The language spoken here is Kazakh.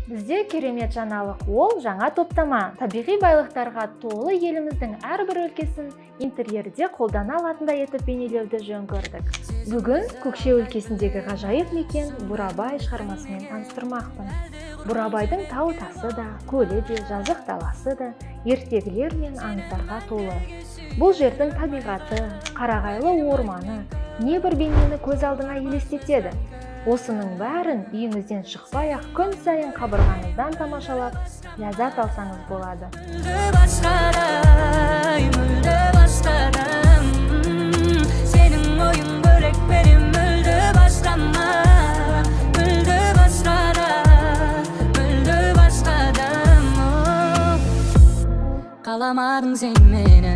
Бізде керемет жаңалық, ол жаңа топтама. Табиғи байлықтарға толы еліміздің әрбір өлкесін интерьерде қолдана алатындай етіп бейнелеуді жөн көрдік. Бүгін Көкше өлкесіндегі ғажайып мекен Бурабай шығармасымен таныстырмақпын. Бурабайдың тау тасы да, көлі де, жазық даласы да ертегілер мен аңыздарға толы. Бұл жердің табиғаты, қарағайлы орманы небір бейнені көз алдыңа елестетеді. Осының бәрін үйіңізден шықпай-ақ күн сайын қабырғаңыздан тамашалап, ләззат алсаңыз болады. Senin oyun börek benim müldü başkama, müldü başkadan. Kalamadım sen meni.